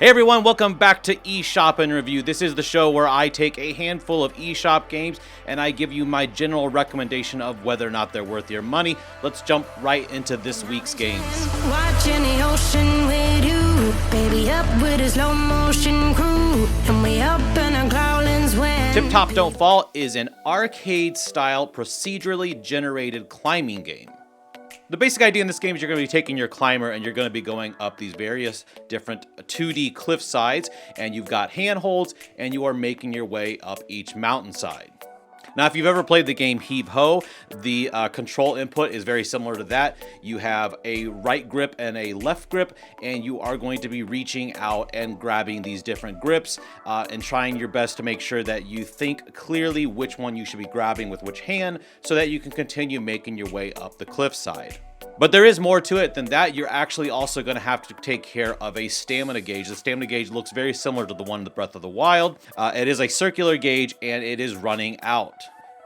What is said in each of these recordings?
Hey everyone, welcome back to eShop and Review. This is the show where I take a handful of eShop games and I give you my general recommendation of whether or not they're worth your money. Let's jump right into this week's games. Watching the ocean with you, baby, up with a slow motion crew, and we up in our growlings when Tip Top Don't Fall is an arcade-style procedurally generated climbing game. The basic idea in this game is you're going to be taking your climber and you're going to be going up these various different 2D cliff sides, and you've got handholds and you are making your way up each mountainside. Now, if you've ever played the game Heave Ho, the control input is very similar to that. You have a right grip and a left grip, and you are going to be reaching out and grabbing these different grips and trying your best to make sure that you think clearly which one you should be grabbing with which hand so that you can continue making your way up the cliffside. But there is more to it than that. You're actually also going to have to take care of a stamina gauge. The stamina gauge looks very similar to the one in the Breath of the Wild. It is a circular gauge and it is running out.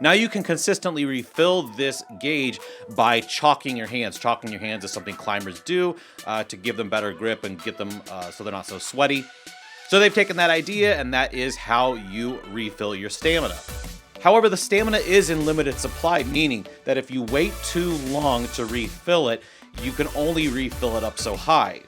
Now you can consistently refill this gauge by chalking your hands. Chalking your hands is something climbers do to give them better grip and get them so they're not so sweaty. So they've taken that idea and that is how you refill your stamina. However, the stamina is in limited supply, meaning that if you wait too long to refill it, you can only refill it up so high.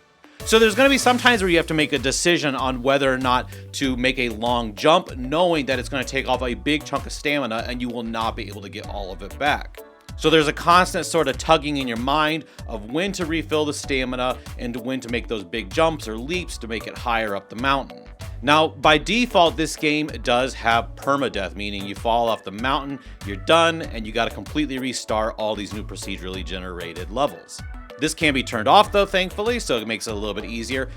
So there's going to be some times where you have to make a decision on whether or not to make a long jump, knowing that it's going to take off a big chunk of stamina and you will not be able to get all of it back. So there's a constant sort of tugging in your mind of when to refill the stamina and when to make those big jumps or leaps to make it higher up the mountain. Now, by default, this game does have permadeath, meaning you fall off the mountain, you're done, and you got to completely restart all these new procedurally generated levels. This can be turned off though, thankfully, so it makes it a little bit easier.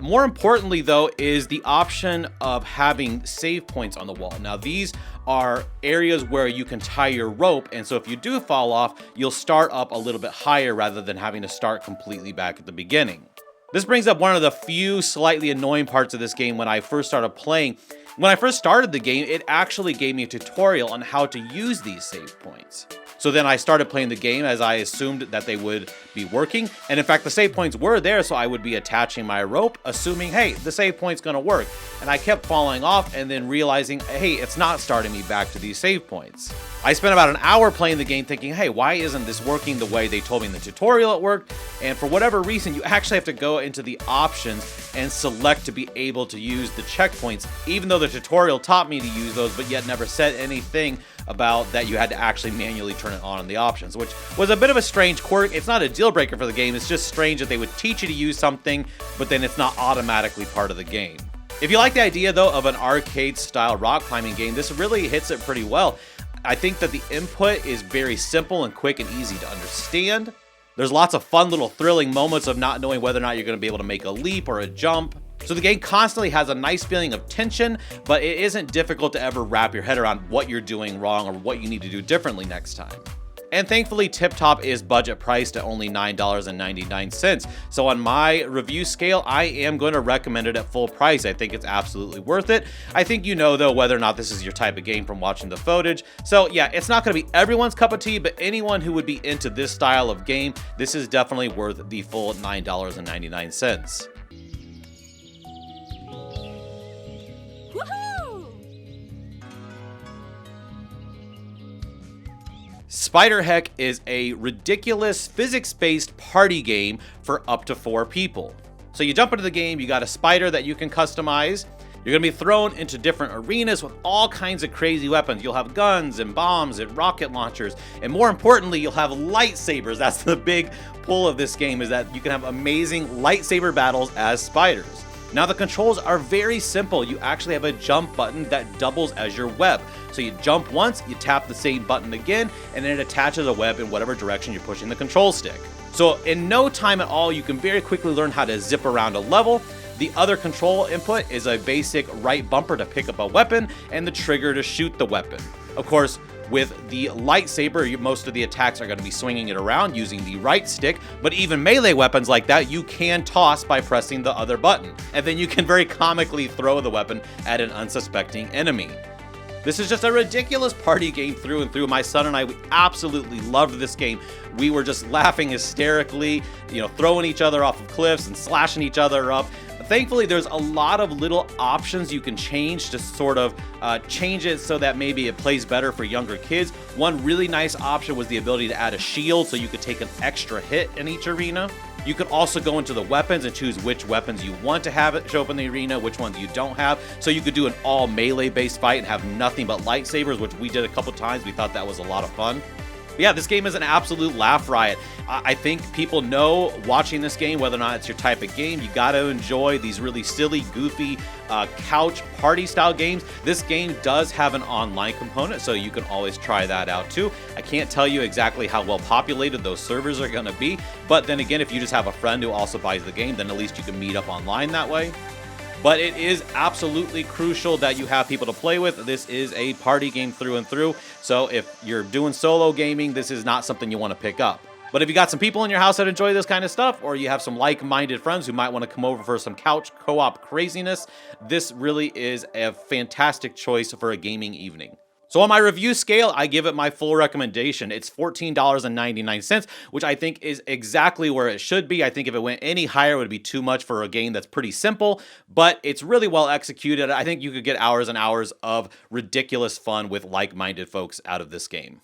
More importantly though, is the option of having save points on the wall. Now these are areas where you can tie your rope, and so if you do fall off, you'll start up a little bit higher rather than having to start completely back at the beginning. This brings up one of the few slightly annoying parts of this game when I first started playing. When I first started the game, it actually gave me a tutorial on how to use these save points. So then I started playing the game as I assumed that they would be working. And in fact, the save points were there, so I would be attaching my rope, assuming, hey, the save point's gonna work. And I kept falling off and then realizing, hey, it's not starting me back to these save points. I spent about an hour playing the game thinking, hey, why isn't this working the way they told me in the tutorial it worked? And for whatever reason, you actually have to go into the options and select to be able to use the checkpoints, even though the tutorial taught me to use those, but yet never said anything about that you had to actually manually turn it on in the options, which was a bit of a strange quirk. It's not a deal breaker for the game. It's just strange that they would teach you to use something, but then it's not automatically part of the game. If you like the idea though of an arcade style rock climbing game, this really hits it pretty well. I think that the input is very simple and quick and easy to understand. There's lots of fun little thrilling moments of not knowing whether or not you're going to be able to make a leap or a jump. So the game constantly has a nice feeling of tension, but it isn't difficult to ever wrap your head around what you're doing wrong or what you need to do differently next time. And thankfully, Tip Top is budget priced at only $9.99. So on my review scale, I am going to recommend it at full price. I think it's absolutely worth it. I think you know, though, whether or not this is your type of game from watching the footage. So yeah, it's not going to be everyone's cup of tea, but anyone who would be into this style of game, this is definitely worth the full $9.99. SpiderHeck is a ridiculous physics-based party game for up to 4 people. So you jump into the game, you got a spider that you can customize. You're gonna be thrown into different arenas with all kinds of crazy weapons. You'll have guns and bombs and rocket launchers, and more importantly, you'll have lightsabers. That's the big pull of this game, is that you can have amazing lightsaber battles as spiders. Now the controls are very simple. You actually have a jump button that doubles as your web. So you jump once, you tap the same button again, and then it attaches a web in whatever direction you're pushing the control stick. So in no time at all, you can very quickly learn how to zip around a level. The other control input is a basic right bumper to pick up a weapon and the trigger to shoot the weapon. Of course, with the lightsaber, most of the attacks are going to be swinging it around using the right stick, but even melee weapons like that, you can toss by pressing the other button. And then you can very comically throw the weapon at an unsuspecting enemy. This is just a ridiculous party game through and through. My son and I, we absolutely loved this game. We were just laughing hysterically, throwing each other off of cliffs and slashing each other up. Thankfully, there's a lot of little options you can change to sort of change it so that maybe it plays better for younger kids. One really nice option was the ability to add a shield so you could take an extra hit in each arena. You could also go into the weapons and choose which weapons you want to have it show up in the arena, which ones you don't have. So you could do an all melee based fight and have nothing but lightsabers, which we did a couple times. We thought that was a lot of fun. But yeah, this game is an absolute laugh riot. I think people know watching this game, whether or not it's your type of game, you got to enjoy these really silly, goofy, couch party style games. This game does have an online component, so you can always try that out too. I can't tell you exactly how well populated those servers are going to be, but then again, if you just have a friend who also buys the game, then at least you can meet up online that way. But it is absolutely crucial that you have people to play with. This is a party game through and through. So if you're doing solo gaming, this is not something you want to pick up. But if you got some people in your house that enjoy this kind of stuff, or you have some like-minded friends who might want to come over for some couch co-op craziness, this really is a fantastic choice for a gaming evening. So on my review scale, I give it my full recommendation. It's $14.99, which I think is exactly where it should be. I think if it went any higher, it would be too much for a game that's pretty simple, but it's really well executed. I think you could get hours and hours of ridiculous fun with like-minded folks out of this game.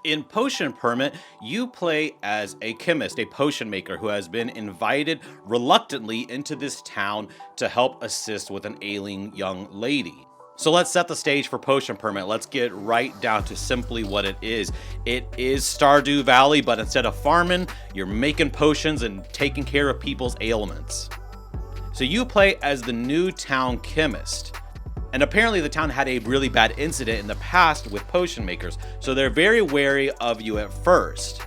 In Potion Permit, you play as a chemist, a potion maker who has been invited reluctantly into this town to help assist with an ailing young lady. So let's set the stage for Potion Permit. Let's get right down to simply what it is. It is Stardew Valley, but instead of farming, you're making potions and taking care of people's ailments. So you play as the new town chemist. And apparently the town had a really bad incident in the past with potion makers, so they're very wary of you at first.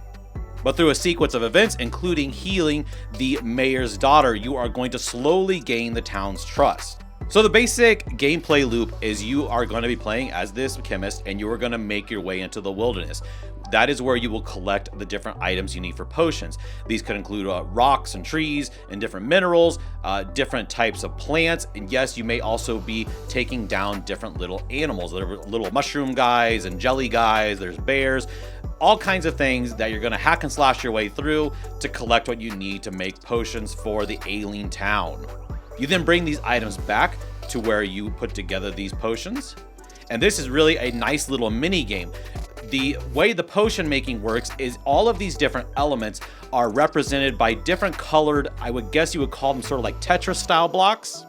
But through a sequence of events, including healing the mayor's daughter, you are going to slowly gain the town's trust. So the basic gameplay loop is you are going to be playing as this chemist and you are going to make your way into the wilderness. That is where you will collect the different items you need for potions. These could include rocks and trees and different minerals, different types of plants, and yes, you may also be taking down different little animals. There are little mushroom guys and jelly guys, there's bears, all kinds of things that you're gonna hack and slash your way through to collect what you need to make potions for the ailing town. You then bring these items back to where you put together these potions, and this is really a nice little mini game. The way the potion making works is all of these different elements are represented by different colored, I would guess you would call them sort of like Tetris style blocks.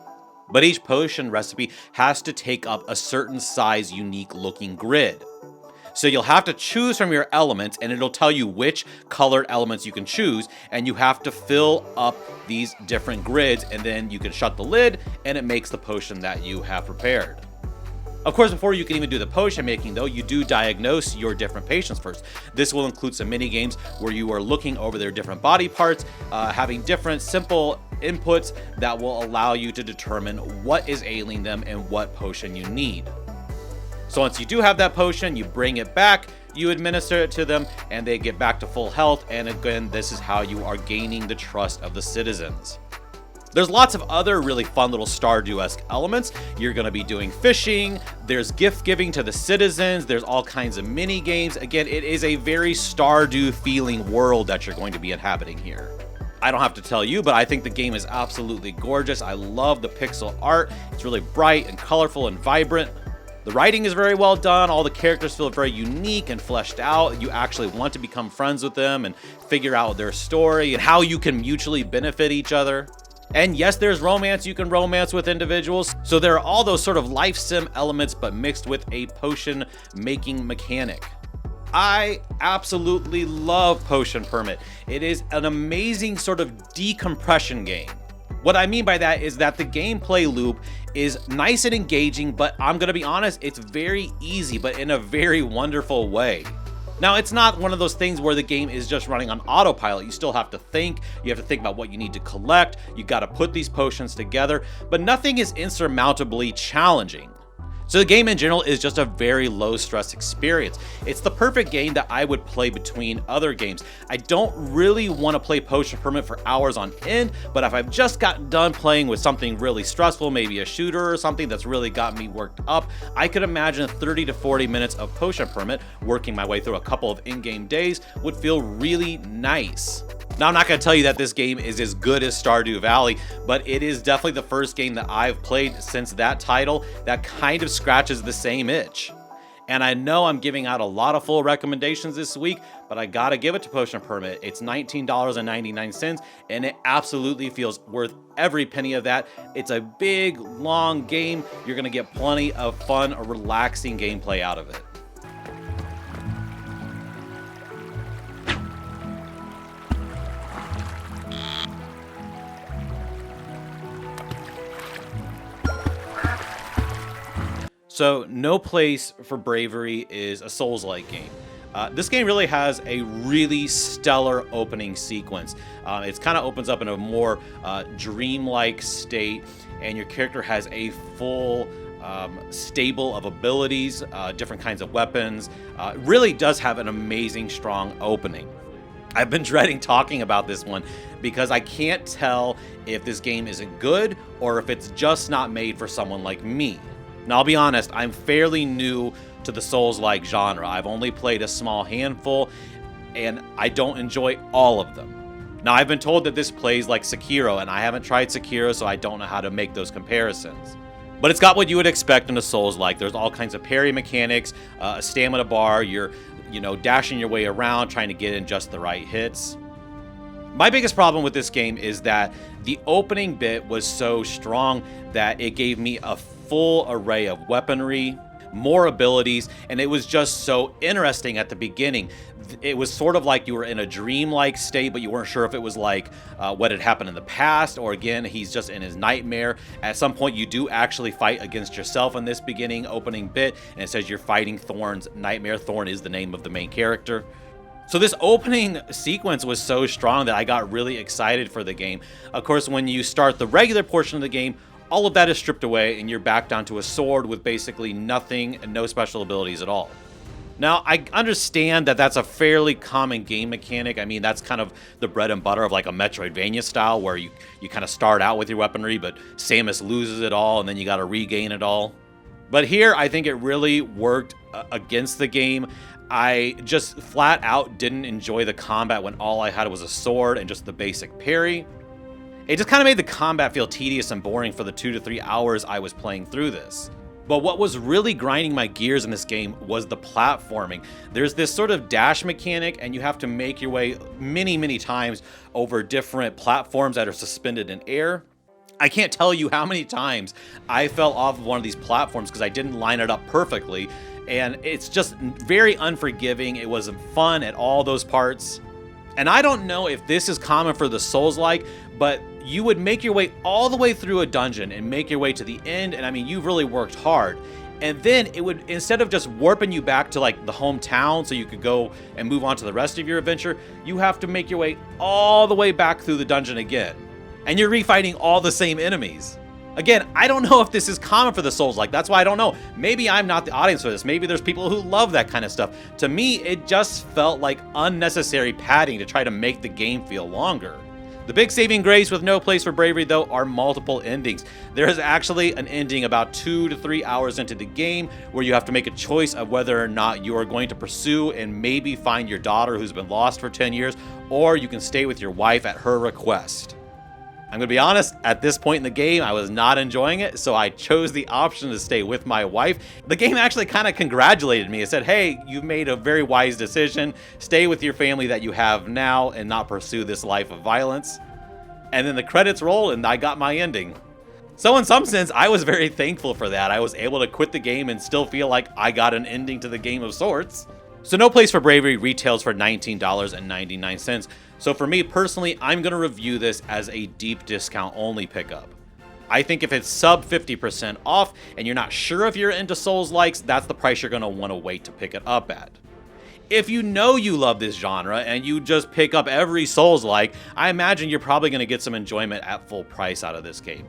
But each potion recipe has to take up a certain size, unique looking grid. So you'll have to choose from your elements and it'll tell you which colored elements you can choose, and you have to fill up these different grids, and then you can shut the lid and it makes the potion that you have prepared. Of course, before you can even do the potion making though, you do diagnose your different patients first. This will include some mini games where you are looking over their different body parts, having different simple inputs that will allow you to determine what is ailing them and what potion you need. So once you do have that potion, you bring it back, you administer it to them, and they get back to full health. And again, this is how you are gaining the trust of the citizens. There's lots of other really fun little Stardew-esque elements. You're going to be doing fishing, there's gift giving to the citizens, there's all kinds of mini games. Again, it is a very Stardew feeling world that you're going to be inhabiting here. I don't have to tell you, but I think the game is absolutely gorgeous. I love the pixel art. It's really bright and colorful and vibrant. The writing is very well done. All the characters feel very unique and fleshed out. You actually want to become friends with them and figure out their story and how you can mutually benefit each other. And yes, there's romance. You can romance with individuals. So there are all those sort of life sim elements, but mixed with a potion making mechanic. I absolutely love Potion Permit. It is an amazing sort of decompression game. What I mean by that is that the gameplay loop is nice and engaging, but I'm gonna be honest, it's very easy, but in a very wonderful way. Now, it's not one of those things where the game is just running on autopilot. You still have to think. You have to think about what you need to collect. You got to put these potions together, but nothing is insurmountably challenging. So the game in general is just a very low stress experience. It's the perfect game that I would play between other games. I don't really want to play Potion Permit for hours on end, but if I've just got done playing with something really stressful, maybe a shooter or something that's really got me worked up, I could imagine 30 to 40 minutes of Potion Permit, working my way through a couple of in-game days, would feel really nice. Now, I'm not going to tell you that this game is as good as Stardew Valley, but it is definitely the first game that I've played since that title that kind of scratches the same itch. And I know I'm giving out a lot of full recommendations this week, but I gotta give it to Potion Permit. It's $19.99, and it absolutely feels worth every penny of that. It's a big, long game. You're gonna get plenty of fun, relaxing gameplay out of it. So, No Place for Bravery is a Souls-like game. This game really has a really stellar opening sequence. It kind of opens up in a more dreamlike state, and your character has a full stable of abilities, different kinds of weapons. It really does have an amazing, strong opening. I've been dreading talking about this one because I can't tell if this game isn't good or if it's just not made for someone like me. Now, I'll be honest, I'm fairly new to the Souls-like genre. I've only played a small handful, and I don't enjoy all of them. Now, I've been told that this plays like Sekiro, and I haven't tried Sekiro, so I don't know how to make those comparisons. But it's got what you would expect in a Souls-like. There's all kinds of parry mechanics, a stamina bar, you're, dashing your way around, trying to get in just the right hits. My biggest problem with this game is that the opening bit was so strong that it gave me a full array of weaponry, more abilities, and it was just so interesting at the beginning. It was sort of like you were in a dreamlike state, but you weren't sure if it was like what had happened in the past, or again, he's just in his nightmare. At some point, you do actually fight against yourself in this beginning opening bit, and it says you're fighting Thorn's nightmare. Thorn is the name of the main character. So this opening sequence was so strong that I got really excited for the game. Of course, when you start the regular portion of the game, all of that is stripped away and you're back down to a sword with basically nothing and no special abilities at all. Now, I understand that that's a fairly common game mechanic. I mean, that's kind of the bread and butter of like a Metroidvania style where you kind of start out with your weaponry, but Samus loses it all and then you got to regain it all. But here, I think it really worked against the game. I just flat out didn't enjoy the combat when all I had was a sword and just the basic parry. It just kind of made the combat feel tedious and boring for the 2 to 3 hours I was playing through this. But what was really grinding my gears in this game was the platforming. There's this sort of dash mechanic, and you have to make your way many times over different platforms that are suspended in air. I can't tell you how many times I fell off of one of these platforms because I didn't line it up perfectly, and it's just very unforgiving. It wasn't fun at all those parts. And I don't know if this is common for the Souls-like, but you would make your way all the way through a dungeon and make your way to the end, and I mean, you've really worked hard. And then it would, instead of just warping you back to like the hometown so you could go and move on to the rest of your adventure, you have to make your way all the way back through the dungeon again. And you're refighting all the same enemies. Again, I don't know if this is common for the Souls-like. That's why I don't know. Maybe I'm not the audience for this. Maybe there's people who love that kind of stuff. To me, it just felt like unnecessary padding to try to make the game feel longer. The big saving grace with No Place for Bravery, though, are multiple endings. There is actually an ending about 2 to 3 hours into the game where you have to make a choice of whether or not you are going to pursue and maybe find your daughter who's been lost for 10 years, or you can stay with your wife at her request. I'm going to be honest, at this point in the game, I was not enjoying it, so I chose the option to stay with my wife. The game actually kind of congratulated me. It said, hey, you've made a very wise decision. Stay with your family that you have now and not pursue this life of violence. And then the credits rolled and I got my ending. So in some sense, I was very thankful for that. I was able to quit the game and still feel like I got an ending to the game of sorts. So No Place for Bravery retails for $19.99. So for me personally, I'm going to review this as a deep discount only pickup. I think if it's sub 50% off and you're not sure if you're into Souls-likes, that's the price you're going to want to wait to pick it up at. If you know you love this genre and you just pick up every Souls-like, I imagine you're probably going to get some enjoyment at full price out of this game.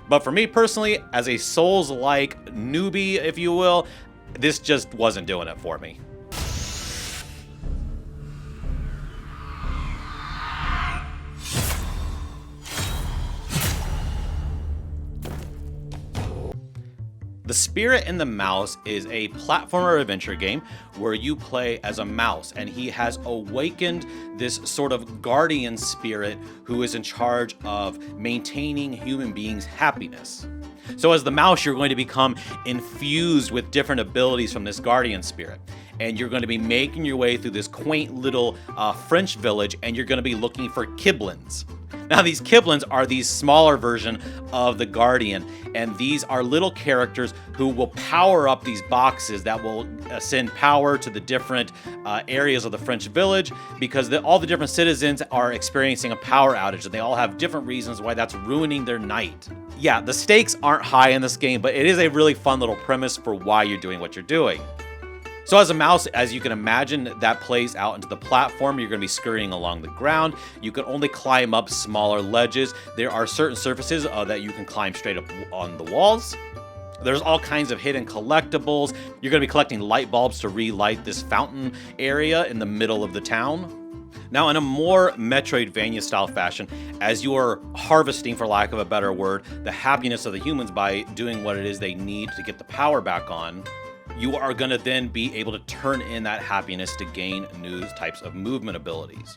But for me personally, as a Souls-like newbie, if you will, this just wasn't doing it for me. The Spirit and the Mouse is a platformer adventure game where you play as a mouse, and he has awakened this sort of guardian spirit who is in charge of maintaining human beings' happiness. So as the mouse, you're going to become infused with different abilities from this guardian spirit, and you're going to be making your way through this quaint little French village, and you're going to be looking for Kiblins. Now, these Kiblins are these smaller version of the Guardian, and these are little characters who will power up these boxes that will send power to the different areas of the French village, because all the different citizens are experiencing a power outage, and they all have different reasons why that's ruining their night. Yeah, the stakes aren't high in this game, but it is a really fun little premise for why you're doing what you're doing. So as a mouse, as you can imagine, that plays out into the platform. You're going to be scurrying along the ground. You can only climb up smaller ledges. There are certain surfaces that you can climb straight up on the walls. There's all kinds of hidden collectibles. You're going to be collecting light bulbs to relight this fountain area in the middle of the town. Now, in a more Metroidvania style fashion, as you are harvesting, for lack of a better word, the happiness of the humans by doing what it is they need to get the power back on, you are going to then be able to turn in that happiness to gain new types of movement abilities.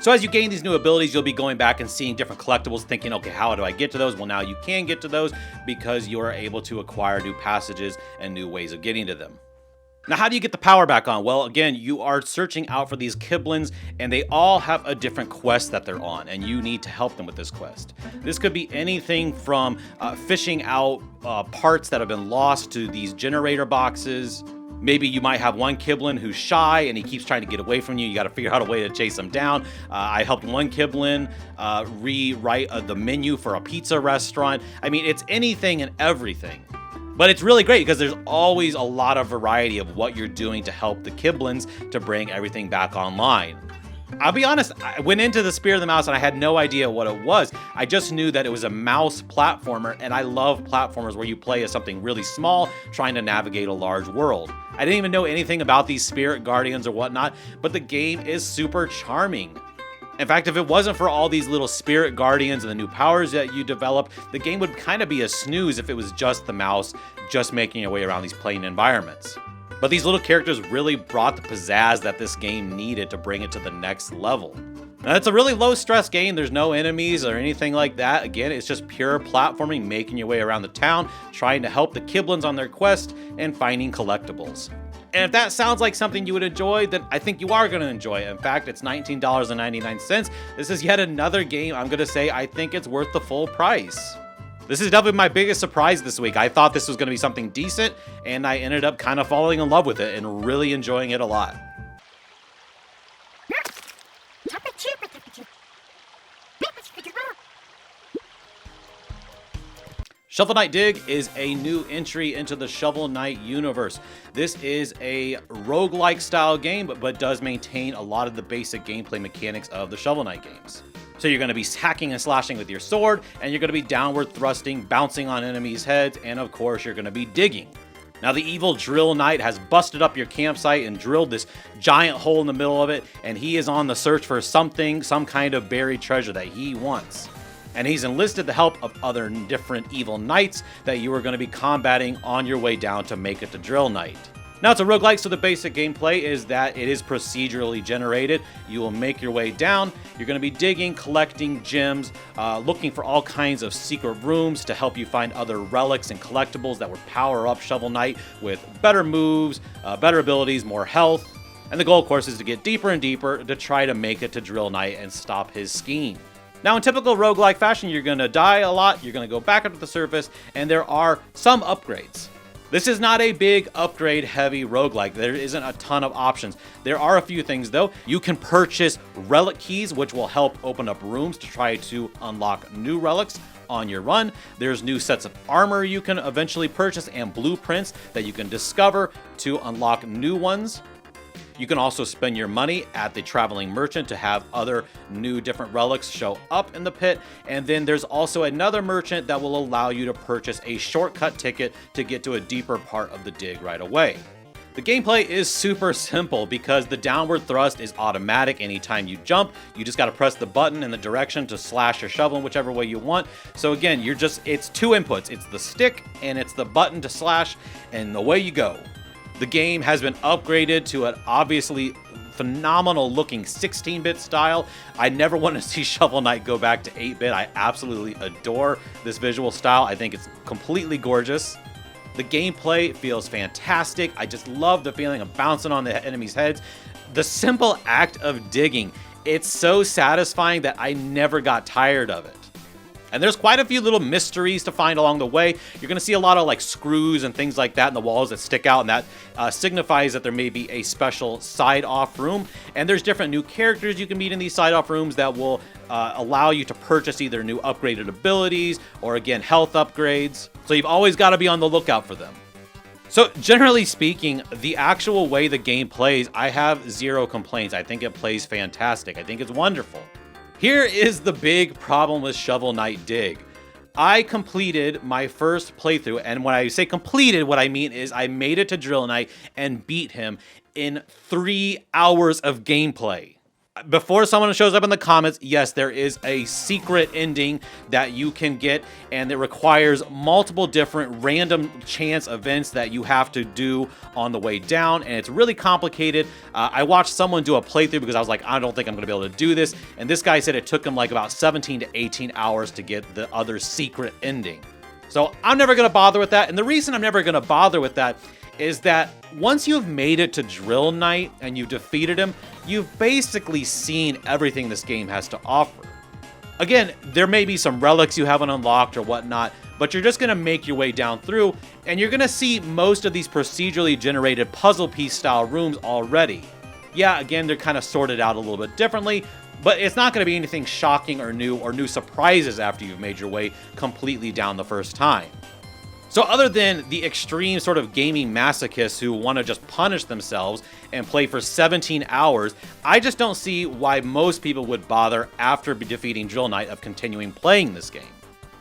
So as you gain these new abilities, you'll be going back and seeing different collectibles, thinking, okay, how do I get to those? Well, now you can get to those because you are able to acquire new passages and new ways of getting to them. Now, how do you get the power back on? Well, again, you are searching out for these Kiblins, and they all have a different quest that they're on, and you need to help them with this quest. This could be anything from fishing out parts that have been lost to these generator boxes. Maybe you might have one Kiblin who's shy and he keeps trying to get away from you. You got to figure out a way to chase him down. I helped one Kiblin rewrite the menu for a pizza restaurant. I mean, it's anything and everything. But it's really great because there's always a lot of variety of what you're doing to help the Kiblins to bring everything back online. I'll be honest, I went into the Spirit of the Mouse and I had no idea what it was. I just knew that it was a mouse platformer, and I love platformers where you play as something really small trying to navigate a large world. I didn't even know anything about these spirit guardians or whatnot, but the game is super charming. In fact, if it wasn't for all these little spirit guardians and the new powers that you develop, the game would kind of be a snooze if it was just the mouse just making your way around these plain environments. But these little characters really brought the pizzazz that this game needed to bring it to the next level. Now, it's a really low-stress game. There's no enemies or anything like that. Again, it's just pure platforming, making your way around the town, trying to help the Kiblins on their quest, and finding collectibles. And if that sounds like something you would enjoy, then I think you are going to enjoy it. In fact, it's $19.99. This is yet another game I'm going to say I think it's worth the full price. This is definitely my biggest surprise this week. I thought this was going to be something decent, and I ended up kind of falling in love with it and really enjoying it a lot. Shovel Knight Dig is a new entry into the Shovel Knight universe. This is a roguelike style game, but does maintain a lot of the basic gameplay mechanics of the Shovel Knight games. So you're going to be hacking and slashing with your sword, and you're going to be downward thrusting, bouncing on enemies' heads, and of course you're going to be digging. Now, the evil Drill Knight has busted up your campsite and drilled this giant hole in the middle of it, and he is on the search for some kind of buried treasure that he wants. And he's enlisted the help of other different evil knights that you are going to be combating on your way down to make it to Drill Knight. Now, it's a roguelike, so the basic gameplay is that it is procedurally generated. You will make your way down. You're going to be digging, collecting gems, looking for all kinds of secret rooms to help you find other relics and collectibles that will power up Shovel Knight with better moves, better abilities, more health. And the goal, of course, is to get deeper and deeper to try to make it to Drill Knight and stop his scheme. Now, in typical roguelike fashion, you're going to die a lot, you're going to go back up to the surface, and there are some upgrades. This is not a big upgrade-heavy roguelike. There isn't a ton of options. There are a few things, though. You can purchase relic keys, which will help open up rooms to try to unlock new relics on your run. There's new sets of armor you can eventually purchase and blueprints that you can discover to unlock new ones. You can also spend your money at the traveling merchant to have other new different relics show up in the pit. And then there's also another merchant that will allow you to purchase a shortcut ticket to get to a deeper part of the dig right away. The gameplay is super simple because the downward thrust is automatic. Anytime you jump, you just got to press the button in the direction to slash or shovel in whichever way you want. So again, it's two inputs. It's the stick and it's the button to slash, and away you go. The game has been upgraded to an obviously phenomenal looking 16-bit style. I never want to see Shovel Knight go back to 8-bit. I absolutely adore this visual style. I think it's completely gorgeous. The gameplay feels fantastic. I just love the feeling of bouncing on the enemies' heads. The simple act of digging, it's so satisfying that I never got tired of it. And there's quite a few little mysteries to find along the way. You're going to see a lot of like screws and things like that in the walls that stick out, and that signifies that there may be a special side-off room. And there's different new characters you can meet in these side-off rooms that will allow you to purchase either new upgraded abilities or, again, health upgrades. So you've always got to be on the lookout for them. So generally speaking, the actual way the game plays, I have zero complaints. I think it plays fantastic. I think it's wonderful. Here is the big problem with Shovel Knight Dig. I completed my first playthrough, and when I say completed, what I mean is I made it to Drill Knight and beat him in 3 hours of gameplay. Before someone shows up in the comments, yes, there is a secret ending that you can get, and it requires multiple different random chance events that you have to do on the way down, and it's really complicated. I watched someone do a playthrough because I was like, I don't think I'm going to be able to do this, and this guy said it took him like about 17 to 18 hours to get the other secret ending. So I'm never going to bother with that, and the reason I'm never going to bother with that is that once you've made it to Drill Knight and you've defeated him, you've basically seen everything this game has to offer. Again, there may be some relics you haven't unlocked or whatnot, but you're just going to make your way down through, and you're going to see most of these procedurally generated puzzle piece style rooms already. Yeah, again, they're kind of sorted out a little bit differently, but it's not going to be anything shocking or new surprises after you've made your way completely down the first time. So other than the extreme sort of gaming masochists who want to just punish themselves and play for 17 hours, I just don't see why most people would bother after defeating Drill Knight of continuing playing this game.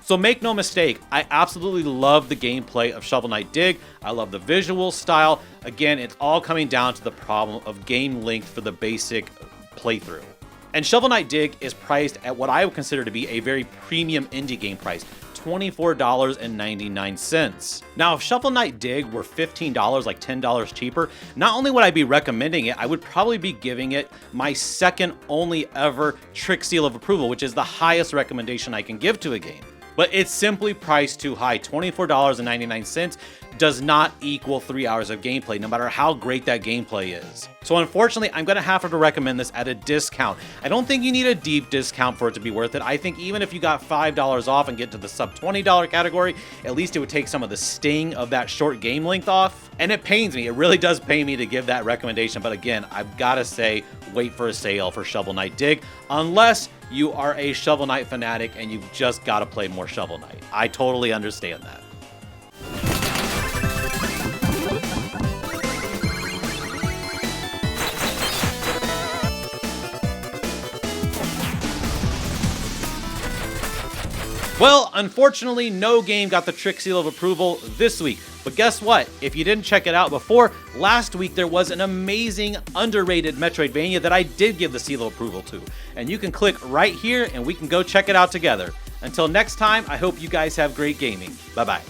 So make no mistake, I absolutely love the gameplay of Shovel Knight Dig. I love the visual style. Again, it's all coming down to the problem of game length for the basic playthrough. And Shovel Knight Dig is priced at what I would consider to be a very premium indie game price. $24.99. Now, if Shovel Knight Dig were $15, like $10 cheaper, not only would I be recommending it, I would probably be giving it my second only ever Trick Seal of Approval, which is the highest recommendation I can give to a game. But it's simply priced too high. $24.99 does not equal 3 hours of gameplay, no matter how great that gameplay is. So unfortunately, I'm gonna have to recommend this at a discount. I don't think you need a deep discount for it to be worth it. I think even if you got $5 off and get to the sub $20 category, at least it would take some of the sting of that short game length off. And it pains me, it really does pain me to give that recommendation. But again, I've gotta say, wait for a sale for Shovel Knight Dig, unless you are a Shovel Knight fanatic and you've just gotta play more Shovel Knight. I totally understand that. Well, unfortunately, no game got the Trick Seal of Approval this week. But guess what? If you didn't check it out before, last week there was an amazing, underrated Metroidvania that I did give the Seal of Approval to. And you can click right here and we can go check it out together. Until next time, I hope you guys have great gaming. Bye-bye.